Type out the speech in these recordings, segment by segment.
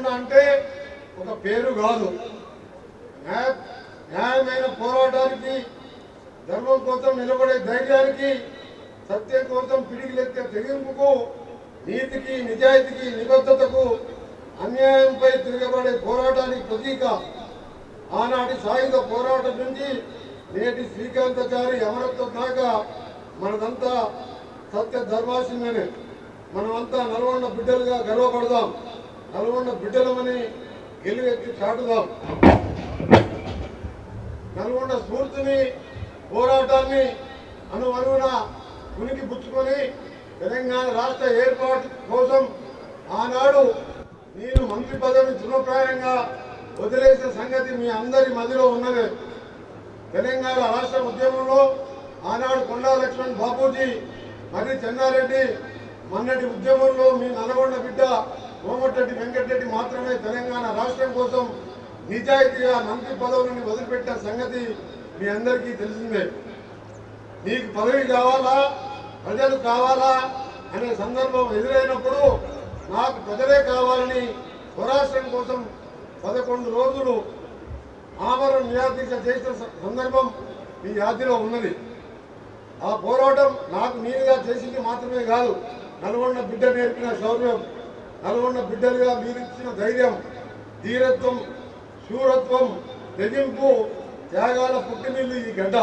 నల్గొండ అంటే ఒక పేరు కాదు, న్యాయమైన పోరాటానికి, ధర్మం కోసం నిలబడే ధైర్యానికి, సత్యం కోసం పిడికిలెత్తే తెగింపుకు, నీతికి, నిజాయితీకి, నిబద్ధతకు, అన్యాయంపై తిరగబడే పోరాటానికి ప్రతీక. ఆనాటి సాయుధ పోరాటం నుంచి నేటి శ్రీకాంతాచారి అమరత్వం దాకా మనదంతా సత్య ధర్మాసింహనే. మనమంతా నల్గొండ బిడ్డలుగా గర్వపడదాం, నల్గొండ బిడ్డలమని గెలువెత్తి చాటుదాం. నల్గొండ స్ఫూర్తిని, పోరాటాన్ని అనువనువున ఉనికి పుచ్చుకొని తెలంగాణ రాష్ట్ర ఏర్పాటు కోసం ఆనాడు నేను మంత్రి పదవిని తృణప్రాయంగా వదిలేసిన సంగతి మీ అందరి మధ్యలో ఉన్నదే. తెలంగాణ రాష్ట్ర ఉద్యమంలో ఆనాడు కొండా లక్ష్మణ్ బాపూజీ, మరి చెన్నారెడ్డి, మొన్నటి ఉద్యమంలో మీ నల్గొండ బిడ్డ కోమటిరెడ్డి వెంకటరెడ్డి మాత్రమే తెలంగాణ రాష్ట్రం కోసం నిజాయితీగా మంత్రి పదవులను వదిలిపెట్టిన సంగతి మీ అందరికీ తెలిసిందే. మీకు పదవి కావాలా, ప్రజలు కావాలా అనే సందర్భం ఎదురైనప్పుడు నాకు ప్రజలే కావాలని స్వరాష్ట్రం కోసం 11 రోజులు ఆమరణ నిరాదీక్ష చేసిన సందర్భం మీ యాదిలో ఉన్నది. ఆ పోరాటం నాకు నేనుగా చేసింది మాత్రమే కాదు, నల్గొండ బిడ్డ నేర్పిన శౌర్యం, నల్గొండ బిడ్డలుగా మీరిచ్చిన ధైర్యం, ధీరత్వం, శూరత్వం, తెగింపు, త్యాగాల పుట్టినిల్లు ఈ గడ్డ.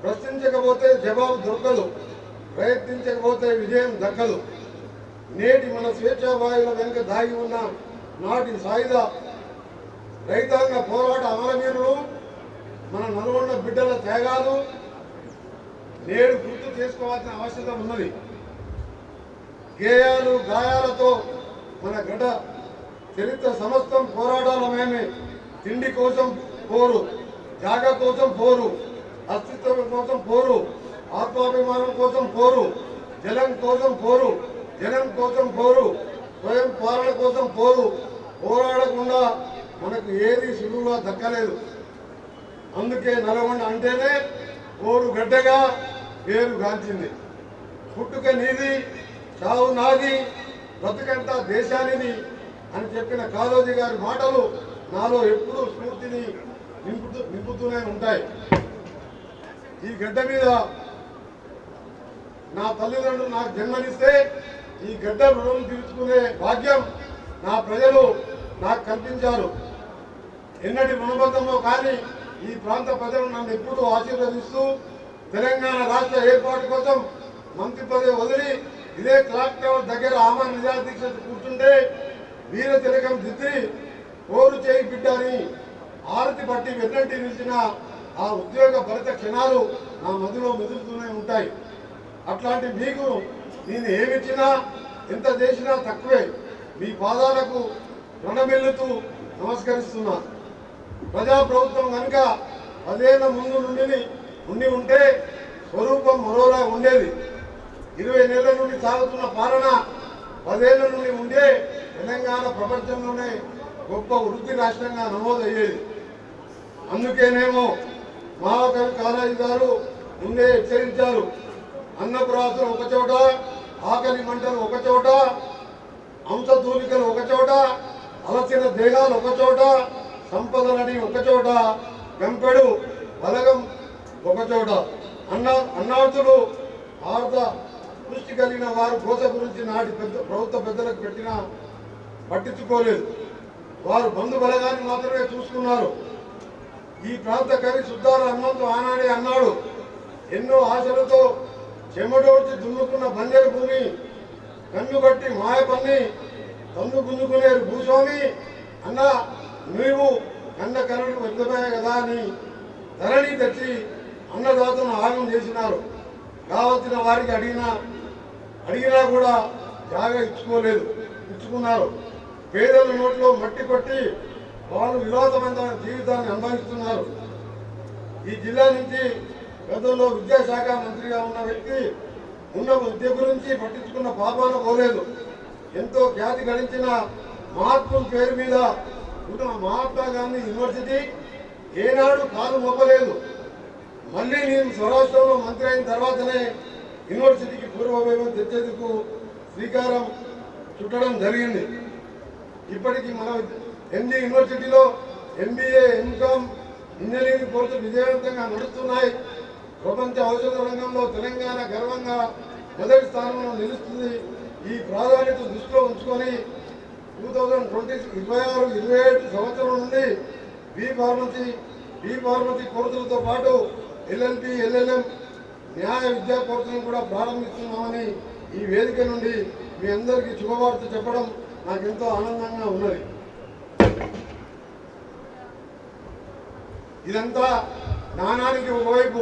ప్రశ్నించకపోతే జవాబు దొరకదు, ప్రయత్నించకపోతే విజయం దక్కదు. నేటి మన స్వేచ్ఛావాయుల వెనుక దాగి ఉన్న నాటి సాయుధ రైతాంగ పోరాట అమరవీరులు, మన నల్గొండ బిడ్డల త్యాగాలు నేడు గుర్తు చేసుకోవాల్సిన అవసరం ఉన్నది. గేయాలు, గాయాలతో మన గడ్డ చరిత్ర సమస్తం పోరాటాలమే. తిండి కోసం పోరు, జాగ కోసం పోరు, అస్తిత్వం కోసం పోరు, ఆత్మాభిమానం కోసం పోరు, జలం కోసం పోరు, జనం కోసం పోరు, స్వయం పాలన కోసం పోరు. పోరాడకుండా మనకు ఏది సులువుగా దక్కలేదు. అందుకే నల్గొండ అంటేనే పోరు గడ్డగా పేరు గాంచింది. పుట్టుక నీది, చావు నాది, బ్రతుకంతా దేశానిది అని చెప్పిన కాళోజీ గారి మాటలు నాలో ఎప్పుడూ స్ఫూర్తిని నింపుతూనే ఉంటాయి. ఈ గడ్డ మీద నా తల్లిదండ్రులు నాకు జన్మనిస్తే ఈ గడ్డ రుణం తీర్చుకునే భాగ్యం నా ప్రజలు నాకు కల్పించారు. ఎన్నటి రుణబంధంలో కానీ ఈ ప్రాంత ప్రజలు నన్ను ఎప్పుడూ ఆశీర్వదిస్తూ తెలంగాణ రాష్ట్ర ఏర్పాటు కోసం మంత్రి పదవి వదిలి ఇదే క్లాక్ టవర్ దగ్గర ఆమరణ నిరాదీక్ష కూర్చుంటే వీర తిలకం దిద్ది కోరు చేయి బిడ్డ అని ఆరతి పట్టి వెన్నంటి నిలిచిన ఆ ఉద్యోగ ఫలిత క్షణాలు నా మదిలో మెదులుతూనే ఉంటాయి. అట్లాంటి మీకు నేను ఏమిచ్చినా ఎంత చేసినా తక్కువే. మీ పాదాలకు రుణమెల్లుతూ నమస్కరిస్తున్నా. ప్రజాప్రభుత్వం కనుక 10 ఏళ్ల ముందు ఉండి ఉంటే స్వరూపం మరోలా ఉండేది. 20 ఏళ్ల నుండి సాగుతున్న పాలన 10 ఏళ్ల నుండి ఉండే తెలంగాణ ప్రపంచంలోనే గొప్ప వృద్ధి రాష్ట్రంగా నమోదయ్యేది. అందుకేనేమో మహాకవి కాళోజీ గారు ముందే హెచ్చరించారు. అన్నప్రాసులు ఒకచోట, ఆకలి మంటలు ఒకచోట, అంశతూలికలు ఒకచోట, అలసిన దేహాలు ఒకచోట, సంపదలని ఒకచోట, గంపెడు బలగం ఒకచోట. అన్నార్థులు ఆర్థ దృష్టి కలిగిన వారు కోస గురించి నాటి ప్రభుత్వ పెద్దలకు పట్టించుకోలేదు. వారు బంధు బలగాన్ని మాత్రమే చూసుకున్నారు. ఈ ప్రాంత కవి సుద్దాల హనుమంతు ఆనాడే అన్నాడు, ఎన్నో ఆశలతో చెమడోడ్చి దున్నుకున్న బంజరు భూమి కన్ను బట్టి మాయపన్ని తన్ను గుంజుకునేరు భూస్వామి అన్న, నీవు కన్న కరుడు వ్యర్థమయ్యా కదా అని ధరణి తెచ్చి అన్నదాతను ఆగం చేసినారు. కావలసిన వారికి అడిగినా కూడా జాగా ఇచ్చుకున్నారు. పేదల నోట్లో మట్టి కొట్టి వాళ్ళు విలాసమైన జీవితాన్ని అనుభవిస్తున్నారు. ఈ జిల్లా నుంచి గతంలో విద్యాశాఖ మంత్రిగా ఉన్న వ్యక్తి ఉన్న విద్య గురించి పట్టించుకున్న పాపాన పోలేదు. ఎంతో ఖ్యాతి గడించిన మహాత్ముల పేరు మీద ఉన్న మహాత్మా గాంధీ యూనివర్సిటీ ఏనాడు కాలు మోపలేదు. మళ్ళీ నేను స్వరాష్ట్రంలో మంత్రి అయిన తర్వాతనే యూనివర్సిటీకి పూర్వవైభవం తెచ్చేందుకు శ్రీకారం చుట్టడం జరిగింది. ఇప్పటికీ మన ఎన్జీ యూనివర్సిటీలో MBA MCom ఇంజనీరింగ్ కోర్సులు విజయవంతంగా నడుస్తున్నాయి. ప్రపంచ ఔషధ రంగంలో తెలంగాణ గర్వంగా మొదటి స్థానంలో నిలుస్తుంది. ఈ ప్రాధాన్యత దృష్టిలో ఉంచుకొని 2026-27 సంవత్సరం నుండి బి ఫార్మసీ కోర్సులతో పాటు LLB LLM న్యాయ విద్యా కోర్సులను కూడా ప్రారంభిస్తున్నామని ఈ వేదిక నుండి మీ అందరికీ శుభవార్త చెప్పడం నాకెంతో ఆనందంగా ఉన్నది. ఇదంతా నానానికి ఒకవైపు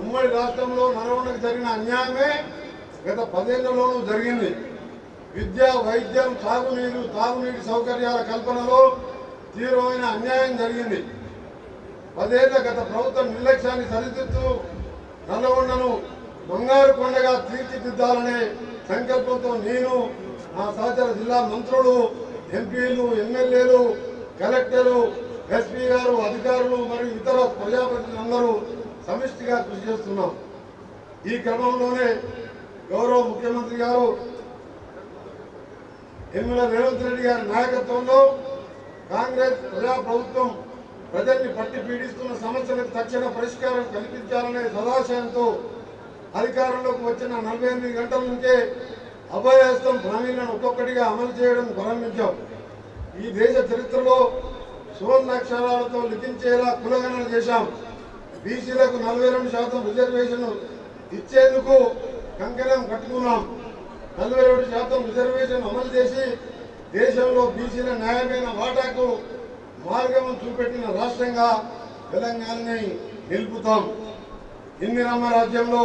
ఉమ్మడి రాష్ట్రంలో నరవణకు జరిగిన అన్యాయమే గత 10 ఏళ్లలోనూ జరిగింది. విద్య, వైద్యం, తాగునీటి సౌకర్యాల కల్పనలో తీవ్రమైన అన్యాయం జరిగింది. 10 ఏళ్ల గత ప్రభుత్వం నిర్లక్ష్యాన్ని సరిదిద్దుతూ నల్లగొండను బంగారు కొండగా తీర్చిదిద్దాలనే సంకల్పంతో నేను, నా సహచర జిల్లా మంత్రులు, ఎంపీలు, ఎమ్మెల్యేలు, కలెక్టర్లు, ఎస్పీ గారు, అధికారులు మరియు ఇతర ప్రజాప్రతినిధులందరూ సమిష్టిగా కృషి చేస్తున్నాం. ఈ క్రమంలోనే గౌరవ ముఖ్యమంత్రి గారు యనమల రేవంత్ రెడ్డి గారి నాయకత్వంలో కాంగ్రెస్ ప్రజాప్రభుత్వం ప్రజల్ని పట్టి పీడిస్తున్న సమస్యలకు తక్షణ పరిష్కారం కల్పించాలనే సదాశయంతో అధికారంలోకి వచ్చిన 48 గంటల నుంచే అభయహస్తం హామీలను ఒక్కొక్కటిగా అమలు చేయడం ప్రారంభించాం. ఈ దేశ చరిత్రలో సువర్ణాక్షరాలతో లిఖించేలా కులగణన చేశాం. బీసీలకు 42% రిజర్వేషన్ ఇచ్చేందుకు కంకణం కట్టుకున్నాం. 42% రిజర్వేషన్ అమలు చేసి దేశంలో బీసీల న్యాయమైన వాటాకు మార్గం చూపెట్టిన రాష్ట్రంగా తెలంగాణని నిలుపుతాం. ఇందిరమ్మ రాజ్యంలో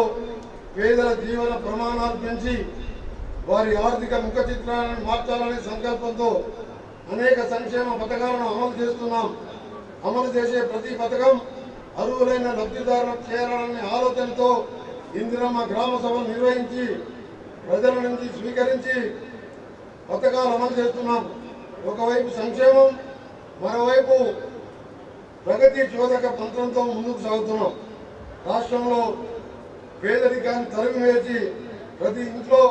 పేదల జీవన ప్రమాణాలు పెంచి వారి ఆర్థిక ముఖ చిత్రాలను మార్చాలనే సంకల్పంతో అనేక సంక్షేమ పథకాలను అమలు చేస్తున్నాం. అమలు చేసే ప్రతి పథకం అర్హులైన లబ్ధిదారులకు చేరాలనే ఆలోచనతో ఇందిరమ్మ గ్రామ సభలు నిర్వహించి ప్రజల నుంచి స్వీకరించి పథకాలు అమలు చేస్తున్నాం. ఒకవైపు సంక్షేమం, మరోవైపు ప్రగతి చోదక పంత్రంతో ముందుకు సాగుతున్నాం. రాష్ట్రంలో పేదరికాన్ని తరిమివేసి ప్రతి ఇంట్లో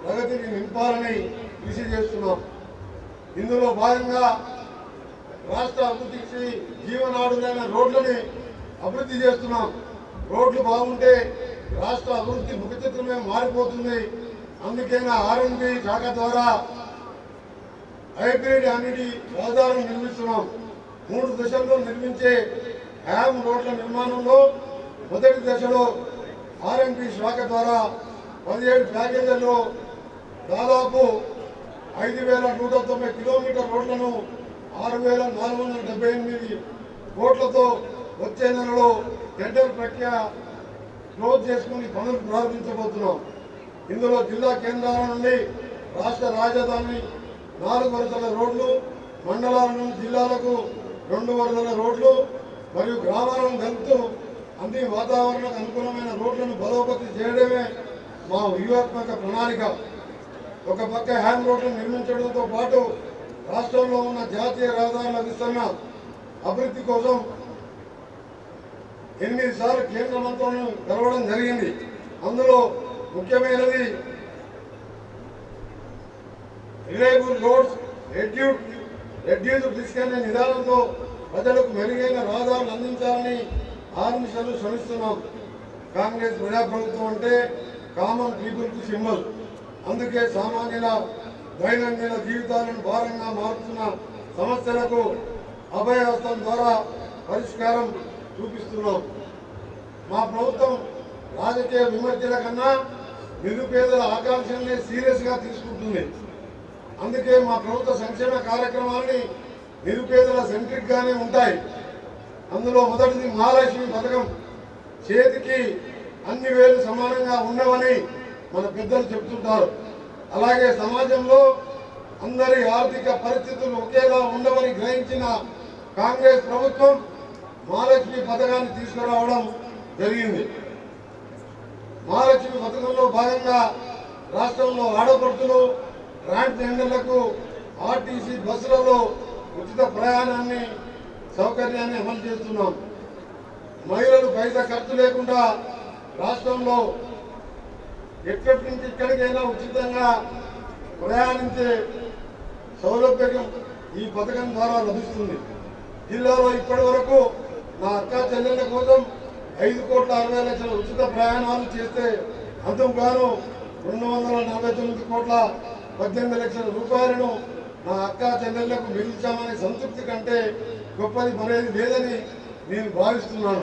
ప్రగతిని నింపాలని కృషి చేస్తున్నాం. ఇందులో భాగంగా రాష్ట్ర అభివృద్ధికి జీవనాడులైన రోడ్లని అభివృద్ధి చేస్తున్నాం. రోడ్లు బాగుంటే రాష్ట్ర అభివృద్ధి ముఖ చిత్రమే మారిపోతుంది. అందుకే R&D శాఖ ద్వారా హైబ్రిడ్ అన్నిటి రహదారులు నిర్మిస్తున్నాం. 3 దశల్లో నిర్మించే హ్యామ్ రోడ్ల నిర్మాణంలో మొదటి దశలో R&D శాఖ ద్వారా 17 ప్యాకేజీల్లో దాదాపు 5,190 కిలోమీటర్ రోడ్లను 6,478 కోట్లతో వచ్చే నెలలో టెండర్ ప్రక్రియ క్లోజ్ చేసుకుని పనులు ప్రారంభించబోతున్నాం. ఇందులో జిల్లా కేంద్రాల నుండి రాష్ట్ర రాజధాని 4 వరుసల రోడ్లు, మండలాల నుండి జిల్లాలకు 2 వరుసల రోడ్లు మరియు గ్రామాలను కలుపుతూ అన్ని వాతావరణకు అనుకూలమైన రోడ్లను బలోపతి చేయడమే మా వ్యూహాత్మక ప్రణాళిక. ఒక పక్క హ్యాండ్ రోడ్లను నిర్మించడంతో పాటు రాష్ట్రంలో ఉన్న జాతీయ రహదారుల విస్తరణ అభివృద్ధి కోసం 8 సార్లు కేంద్ర మంత్రులను కలవడం జరిగింది. అందులో ముఖ్యమైనది రిలయబుల్ రోడ్స్, రెడ్యూస్డ్ రిస్క్ అనే నిదానంతో ప్రజలకు మెరుగైన రహదారులు అందించాలని ఆర్మిషన్లు శ్రమిస్తున్నాం. కాంగ్రెస్ ప్రజాప్రభుత్వం అంటే కామన్ పీపుల్కి సింబల్. అందుకే సామాన్యుల దైనందిన జీవితాలను భారంగా మారుతున్న సమస్యలకు అభయహస్తం ద్వారా పరిష్కారం చూపిస్తున్నాం. మా ప్రభుత్వం రాజకీయ విమర్శల కన్నా నిరుపేదల ఆకాంక్షల్ని సీరియస్గా తీసుకుంటుంది. అందుకే మా ప్రభుత్వ సంక్షేమ కార్యక్రమాలని నిరుపేదల సెంట్రిక్గానే ఉంటాయి. అందులో మొదటిది మహాలక్ష్మి పథకం. చేతికి అన్ని వేలు సమానంగా ఉండవని మన పెద్దలు చెప్తుంటారు. అలాగే సమాజంలో అందరి ఆర్థిక పరిస్థితులు ఒకేలా ఉండవని గ్రహించిన కాంగ్రెస్ ప్రభుత్వం మహాలక్ష్మి పథకాన్ని తీసుకురావడం జరిగింది. మహాలక్ష్మి పథకంలో భాగంగా రాష్ట్రంలో ఆడపడుతులు, ట్రాన్స్జెండర్లకు ఆర్టీసీ బస్సులలో ఉచిత ప్రయాణాన్ని సౌకర్యాన్ని అమలు చేస్తున్నాం. మహిళలు పైసా ఖర్చు లేకుండా రాష్ట్రంలో ఎక్కడి నుంచి ఇక్కడికైనా ఉచితంగా ప్రయాణించే సౌలభ్యం ఈ పథకం ద్వారా లభిస్తుంది. జిల్లాలో ఇప్పటి వరకు నా అక్కా చెల్లెళ్ళ కోసం 5,60,00,000 ఉచిత ప్రయాణాలు చేస్తే అందుకు గాను 249,18,00,000 రూపాయలను నా అక్కా చెల్లెళ్లకు మిగిల్చామనే సంతృప్తి కంటే గొప్పది మరేది లేదని నేను భావిస్తున్నాను.